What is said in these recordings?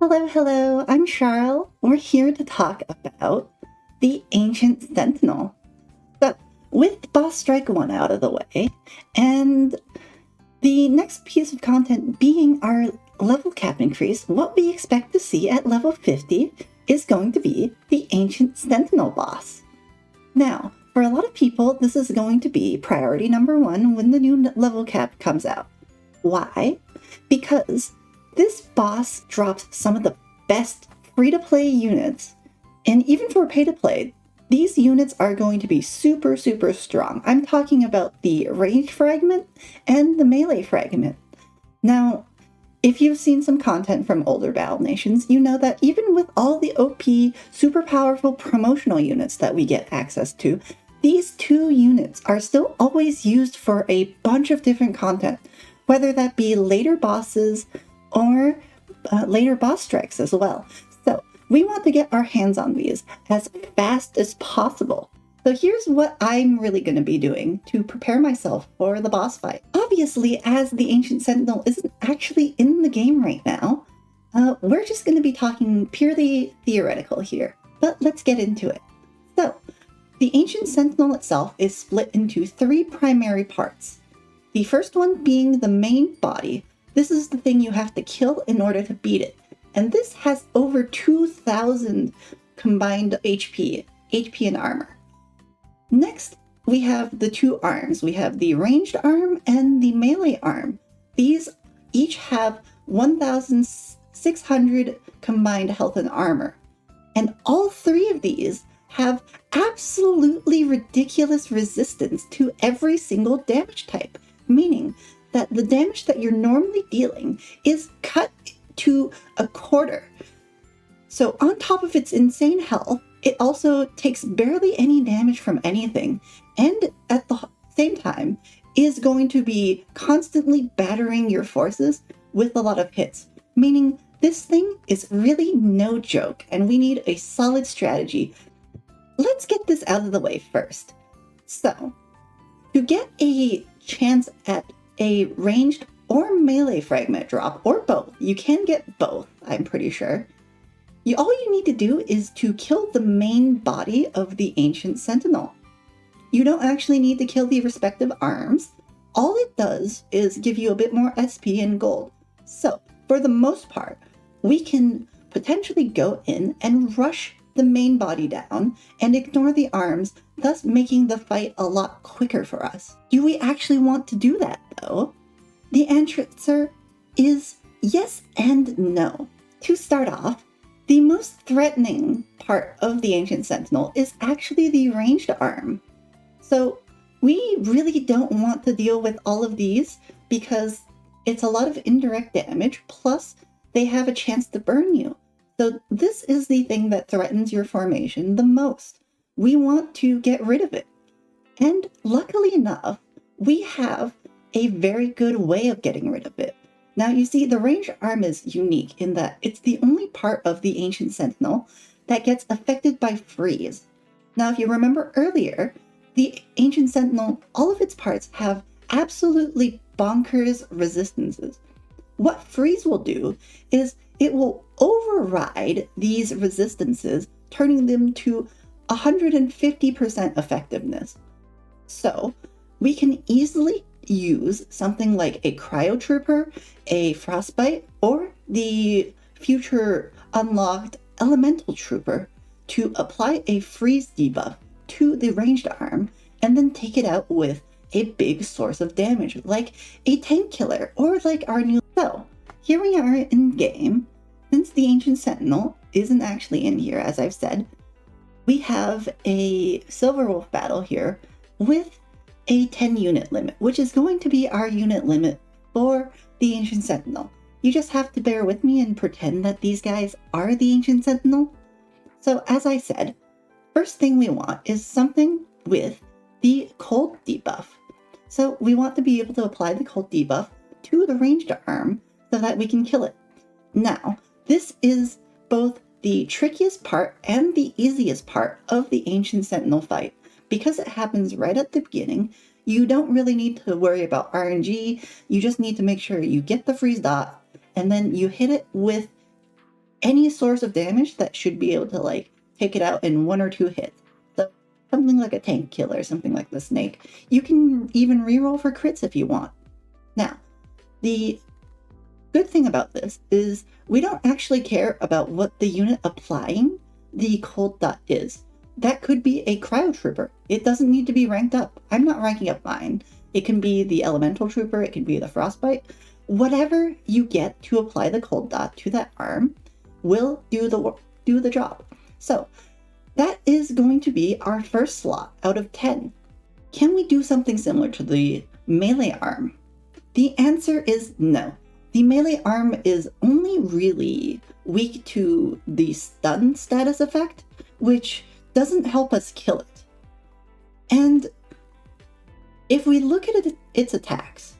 Hello, hello, I'm Charles. We're here to talk about the Ancient Sentinel. So, with Boss Strike 1 out of the way, and the next piece of content being our level cap increase, what we expect to see at level 50 is going to be the Ancient Sentinel boss. Now, for a lot of people, this is going to be priority number 1 when the new level cap comes out. Why? Because this boss drops some of the best free-to-play units, and even for pay-to-play, these units are going to be super strong. I'm talking about the range fragment and the melee fragment. Now, if you've seen some content from older Battle Nations, you know that even with all the OP, super powerful promotional units that we get access to, these two units are still always used for a bunch of different content, whether that be later bosses or later boss strikes as well. So we want to get our hands on these as fast as possible. So here's what I'm really going to be doing to prepare myself for the boss fight. Obviously, as the Ancient Sentinel isn't actually in the game right now, we're just going to be talking purely theoretical here, but let's get into it. So, the Ancient Sentinel itself is split into 3 primary parts. The first one being the main body. This is the thing you have to kill in order to beat it, and this has over 2,000 combined HP and armor. Next, we have the 2 arms. We have the ranged arm and the melee arm. These each have 1,600 combined health and armor. And all 3 of these have absolutely ridiculous resistance to every single damage type, meaning that the damage that you're normally dealing is cut to a quarter. So on top of its insane health, it also takes barely any damage from anything, and at the same time is going to be constantly battering your forces with a lot of hits, meaning this thing is really no joke, and we need a solid strategy. Let's get this out of the way first. So, to get a chance at a ranged or melee fragment drop, or both, you can get both, I'm pretty sure. All you need to do is to kill the main body of the Ancient Sentinel. You don't actually need to kill the respective arms. All it does is give you a bit more SP and gold. So, for the most part, we can potentially go in and rush the main body down and ignore the arms, thus making the fight a lot quicker for us. Do we actually want to do that, though? The answer is yes and no. To start off, the most threatening part of the Ancient Sentinel is actually the ranged arm. So we really don't want to deal with all of these because it's a lot of indirect damage, plus they have a chance to burn you. So this is the thing that threatens your formation the most. We want to get rid of it. And luckily enough, we have a very good way of getting rid of it. Now you see, the ranged arm is unique in that it's the only part of the Ancient Sentinel that gets affected by freeze. Now if you remember earlier, the Ancient Sentinel, all of its parts have absolutely bonkers resistances. What freeze will do is it will override these resistances, turning them to 150% effectiveness. So we can easily use something like a Cryo Trooper, a Frostbite, or the future unlocked Elemental Trooper to apply a freeze debuff to the ranged arm and then take it out with a big source of damage, like a tank killer or like our new. So here we are in game. Since the Ancient Sentinel isn't actually in here, as I've said, we have a Silver Wolf battle here with a 10 unit limit, which is going to be our unit limit for the Ancient Sentinel. You just have to bear with me and pretend that these guys are the Ancient Sentinel. So as I said, first thing we want is something with the cold debuff. So we want to be able to apply the cold debuff to the ranged arm so that we can kill it. Now, this is both the trickiest part and the easiest part of the Ancient Sentinel fight. Because it happens right at the beginning, you don't really need to worry about RNG. You just need to make sure you get the freeze dot, and then you hit it with any source of damage that should be able to like take it out in 1 or 2 hits. So something like a tank killer, something like the snake. You can even reroll for crits if you want. Now, the good thing about this is we don't actually care about what the unit applying the cold dot is. That could be a cryo trooper. It doesn't need to be ranked up. I'm not ranking up mine. It can be the elemental trooper, it can be the frostbite. Whatever you get to apply the cold dot to that arm will do the job. So that is going to be our first slot out of 10. Can we do something similar to the melee arm? The answer is no. The melee arm is only really weak to the stun status effect, which doesn't help us kill it. And if we look at its attacks,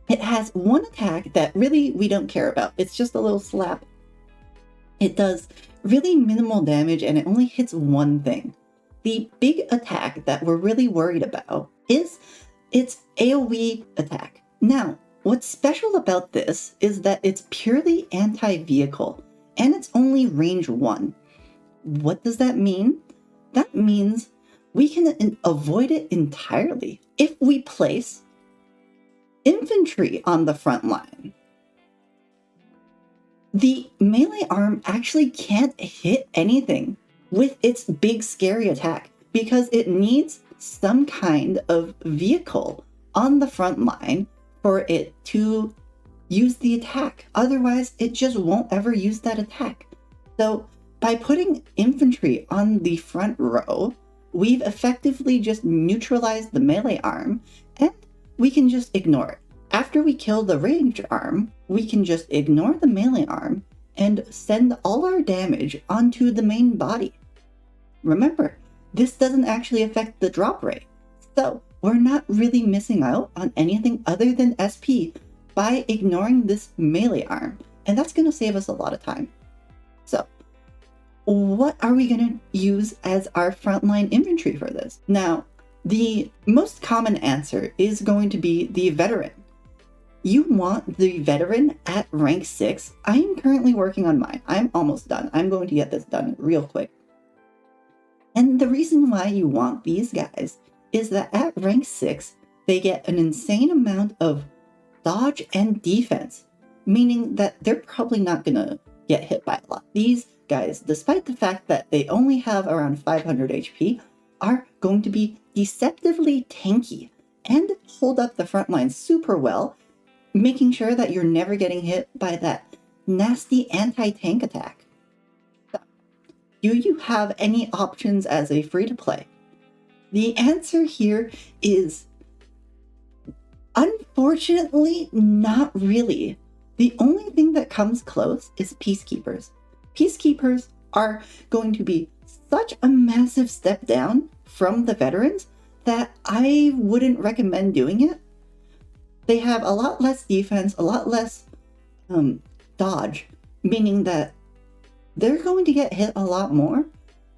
it has one attack that really we don't care about. It's just a little slap. It does really minimal damage and it only hits one thing. The big attack that we're really worried about is its AoE attack. Now, what's special about this is that it's purely anti-vehicle and it's only range 1. What does that mean? That means we can avoid it entirely if we place infantry on the front line. The melee arm actually can't hit anything with its big scary attack because it needs some kind of vehicle on the front line for it to use the attack. Otherwise, it just won't ever use that attack. So by putting infantry on the front row, we've effectively just neutralized the melee arm and we can just ignore it. After we kill the ranged arm, we can just ignore the melee arm and send all our damage onto the main body. Remember, this doesn't actually affect the drop rate, so we're not really missing out on anything other than SP by ignoring this melee arm, and that's going to save us a lot of time. So, what are we going to use as our frontline infantry for this? Now, the most common answer is going to be the veteran. You want the veteran at rank 6. I am currently working on mine. I'm almost done. I'm going to get this done real quick. And the reason why you want these guys is that at rank 6, they get an insane amount of dodge and defense, meaning that they're probably not going to get hit by a lot. These guys, despite the fact that they only have around 500 HP, are going to be deceptively tanky and hold up the front line super well, making sure that you're never getting hit by that nasty anti-tank attack. So, do you have any options as a free-to-play? The answer here is unfortunately not really. The only thing that comes close is Peacekeepers. Peacekeepers are going to be such a massive step down from the veterans that I wouldn't recommend doing it. They have a lot less defense, a lot less dodge, meaning that they're going to get hit a lot more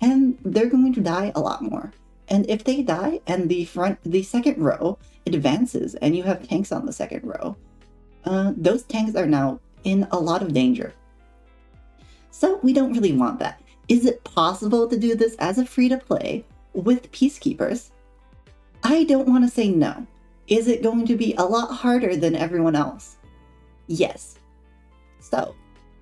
and they're going to die a lot more. And if they die and the second row advances and you have tanks on the second row, those tanks are now in a lot of danger. So we don't really want that. Is it possible to do this as a free-to-play with Peacekeepers? I don't want to say no. Is it going to be a lot harder than everyone else? Yes. So,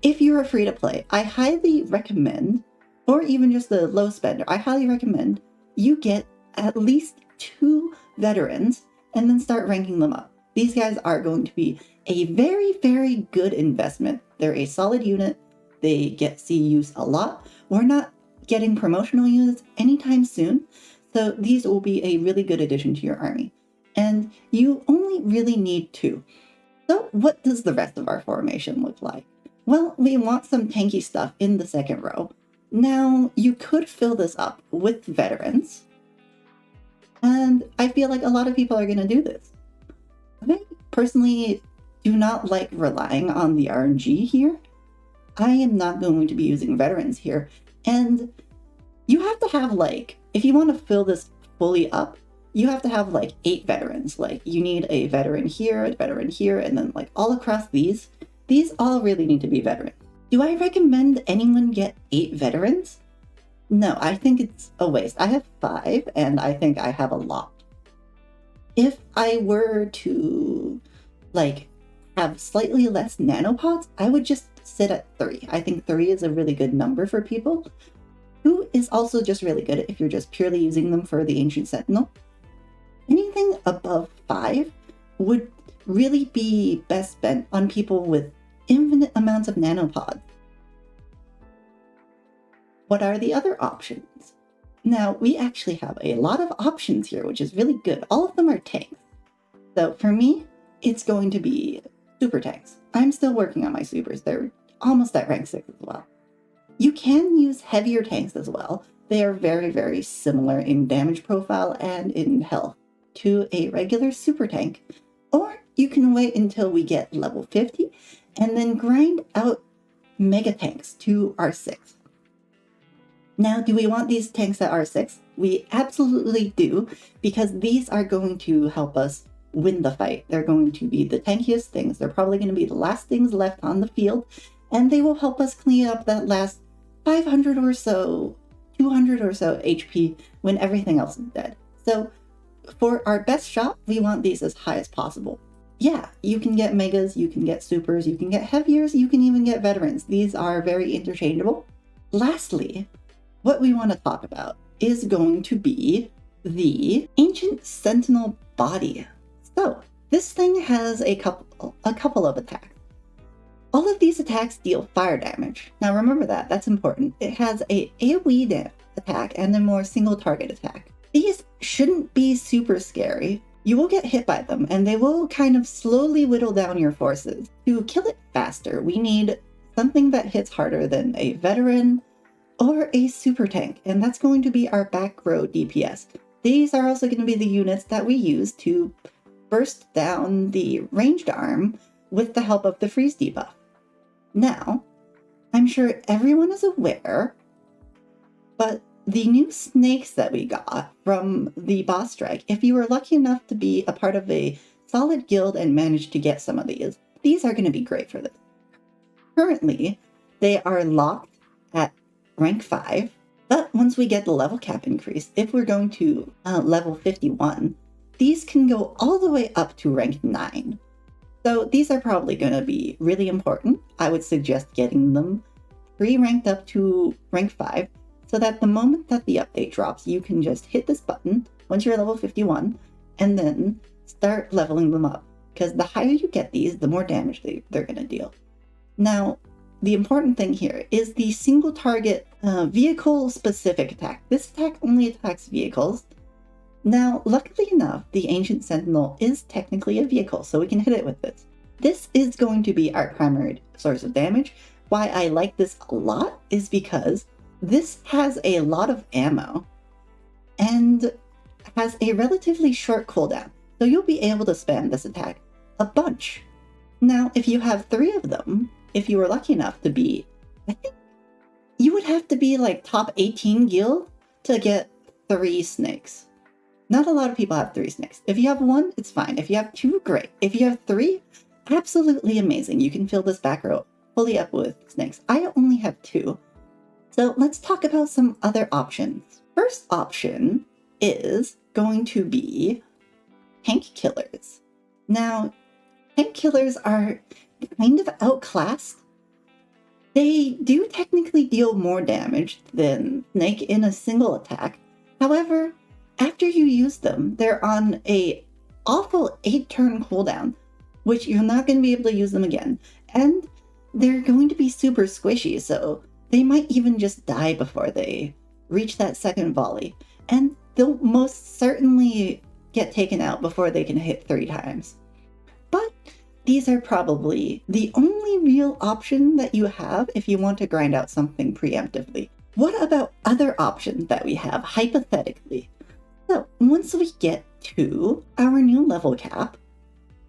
if you're a free-to-play, I highly recommend, or even just a low spender, I highly recommend you get at least 2 veterans and then start ranking them up. These guys are going to be a very, very good investment. They're a solid unit. They get C use a lot. We're not getting promotional units anytime soon, so these will be a really good addition to your army. And you only really need 2. So what does the rest of our formation look like? Well, we want some tanky stuff in the second row. Now, you could fill this up with veterans, and I feel like a lot of people are going to do this. I personally do not like relying on the RNG here. I am not going to be using veterans here, and you have to have, like, if you want to fill this fully up, you have to have like 8 veterans. Like, you need a veteran here, and then like all across these all really need to be veterans. Do I recommend anyone get 8 veterans? No, I think it's a waste. I have 5, and I think I have a lot. If I were to, like, have slightly less nanopods, I would just sit at 3. I think 3 is a really good number for people. 2 is also just really good if you're just purely using them for the Ancient Sentinel. Anything above 5 would really be best spent on people with infinite amounts of nanopods. What are the other options? Now, we actually have a lot of options here, which is really good. All of them are tanks. So for me, it's going to be super tanks. I'm still working on my supers. They're almost at rank 6 as well. You can use heavier tanks as well. They are very, very similar in damage profile and in health to a regular super tank. Or you can wait until we get level 50 and then grind out mega tanks to R6. Now, do we want these tanks at R6? We absolutely do, because these are going to help us win the fight. They're going to be the tankiest things. They're probably going to be the last things left on the field, and they will help us clean up that last 500 or so, 200 or so HP when everything else is dead. So for our best shot, we want these as high as possible. Yeah, you can get megas, you can get supers, you can get heaviers, you can even get veterans. These are very interchangeable. Lastly, what we want to talk about is going to be the Ancient Sentinel body. So this thing has a couple of attacks. All of these attacks deal fire damage. Now remember that's important. It has a AoE attack and a more single target attack. These shouldn't be super scary. You will get hit by them, and they will kind of slowly whittle down your forces. To kill it faster, we need something that hits harder than a veteran or a super tank, and that's going to be our back row DPS. These are also going to be the units that we use to burst down the ranged arm with the help of the freeze debuff. Now, I'm sure everyone is aware, but the new snakes that we got from the boss strike, if you were lucky enough to be a part of a solid guild and manage to get some of these are going to be great for this. Currently, they are locked at rank 5, but once we get the level cap increase, if we're going to level 51, these can go all the way up to rank 9. So these are probably going to be really important. I would suggest getting them pre-ranked up to rank 5, so that the moment that the update drops, you can just hit this button once you're level 51, and then start leveling them up. Because the higher you get these, the more damage they're going to deal. Now, the important thing here is the single target vehicle specific attack. This attack only attacks vehicles. Now, luckily enough, the Ancient Sentinel is technically a vehicle, so we can hit it with this. This is going to be our primary source of damage. Why I like this a lot is because this has a lot of ammo and has a relatively short cooldown, so you'll be able to spam this attack a bunch. Now, if you have 3 of them, if you were lucky enough to be, I think you would have to be like top 18 guild to get 3 snakes. Not a lot of people have 3 snakes. If you have 1, it's fine. If you have 2, great. If you have 3, absolutely amazing. You can fill this back row fully up with snakes. I only have 2. So let's talk about some other options. First option is going to be tank killers. Now, tank killers are kind of outclassed. They do technically deal more damage than Snake in a single attack. However, after you use them, they're on a awful 8-turn cooldown, which you're not going to be able to use them again. And they're going to be super squishy, so they might even just die before they reach that second volley. And they'll most certainly get taken out before they can hit 3 times. But these are probably the only real option that you have if you want to grind out something preemptively. What about other options that we have, hypothetically? So once we get to our new level cap,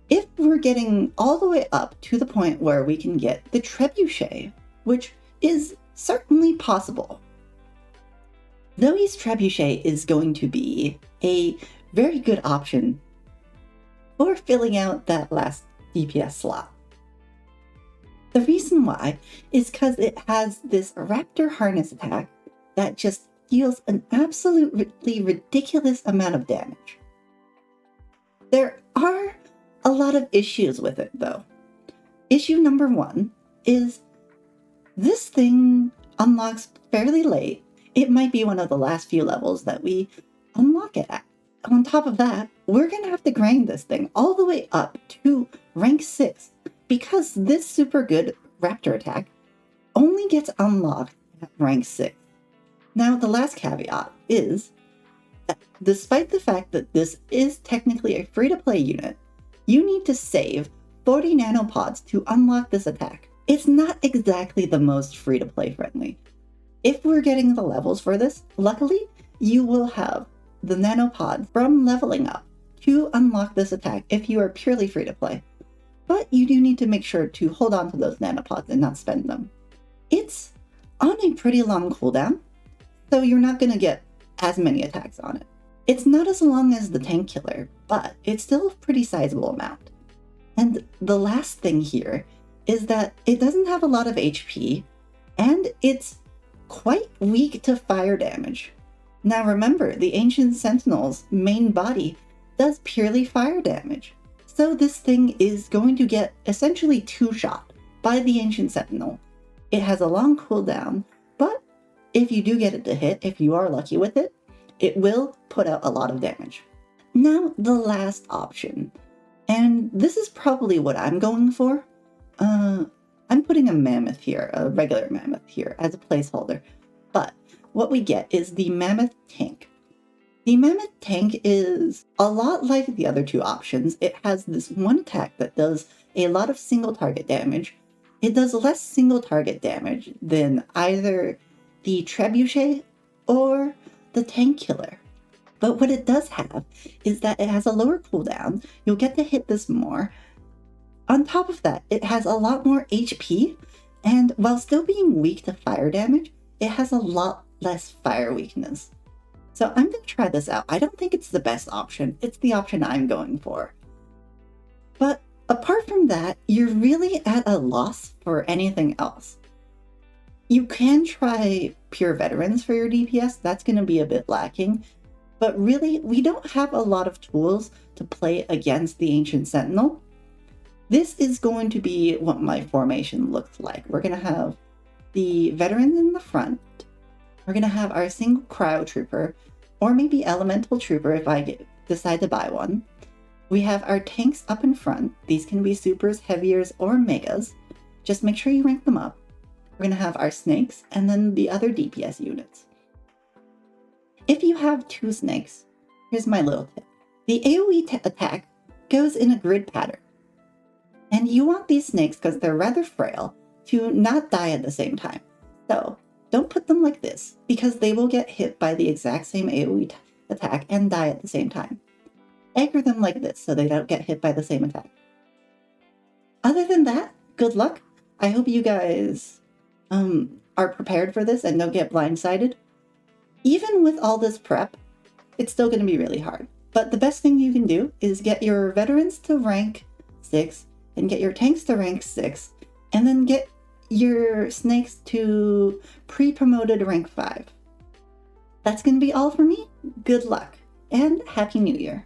if we're getting all the way up to the point where we can get the trebuchet, which is certainly possible, Zoe's trebuchet is going to be a very good option for filling out that last DPS slot. The reason why is because it has this raptor harness attack that just deals an absolutely ridiculous amount of damage. There are a lot of issues with it, though. Issue number one is this thing unlocks fairly late. It might be one of the last few levels that we unlock it at. On top of that, we're going to have to grind this thing all the way up to rank 6 because this super good raptor attack only gets unlocked at rank 6. Now, the last caveat is that despite the fact that this is technically a free-to-play unit, you need to save 40 nanopods to unlock this attack. It's not exactly the most free-to-play friendly. If we're getting the levels for this, luckily, you will have the nanopods from leveling up to unlock this attack if you are purely free-to-play. But you do need to make sure to hold on to those nanopods and not spend them. It's on a pretty long cooldown, so you're not going to get as many attacks on it. It's not as long as the tank killer, but it's still a pretty sizable amount. And the last thing here is that it doesn't have a lot of HP, and it's quite weak to fire damage. Now remember, the Ancient Sentinel's main body does purely fire damage. So this thing is going to get essentially two-shot by the Ancient Sentinel. It has a long cooldown, but if you do get it to hit, if you are lucky with it, it will put out a lot of damage. Now the last option, and this is probably what I'm going for. I'm putting a mammoth here, a regular mammoth here as a placeholder, but what we get is the mammoth tank. The mammoth tank is a lot like the other two options. It has this one attack that does a lot of single target damage. It does less single target damage than either the trebuchet or the tank killer. But what it does have is that it has a lower cooldown. You'll get to hit this more. On top of that, it has a lot more HP, and while still being weak to fire damage, it has a lot less fire weakness. So I'm going to try this out. I don't think it's the best option. It's the option I'm going for. But apart from that, you're really at a loss for anything else. You can try pure veterans for your DPS. That's going to be a bit lacking. But really, we don't have a lot of tools to play against the Ancient Sentinel. This is going to be what my formation looks like. We're going to have the veterans in the front. We're going to have our single cryo trooper, or maybe elemental trooper if I decide to buy one. We have our tanks up in front. These can be supers, heaviers, or megas. Just make sure you rank them up. We're going to have our snakes and then the other DPS units. If you have two snakes, here's my little tip. The AoE attack goes in a grid pattern. And you want these snakes, because they're rather frail, to not die at the same time. So don't put them like this, because they will get hit by the exact same AoE attack and die at the same time. Anchor them like this so they don't get hit by the same attack. Other than that, good luck. I hope you guys are prepared for this and don't get blindsided. Even with all this prep, it's still going to be really hard. But the best thing you can do is get your veterans to rank 6, and get your tanks to rank 6, and then get your snakes to pre-promoted rank 5. That's going to be all for me. Good luck, and Happy New Year.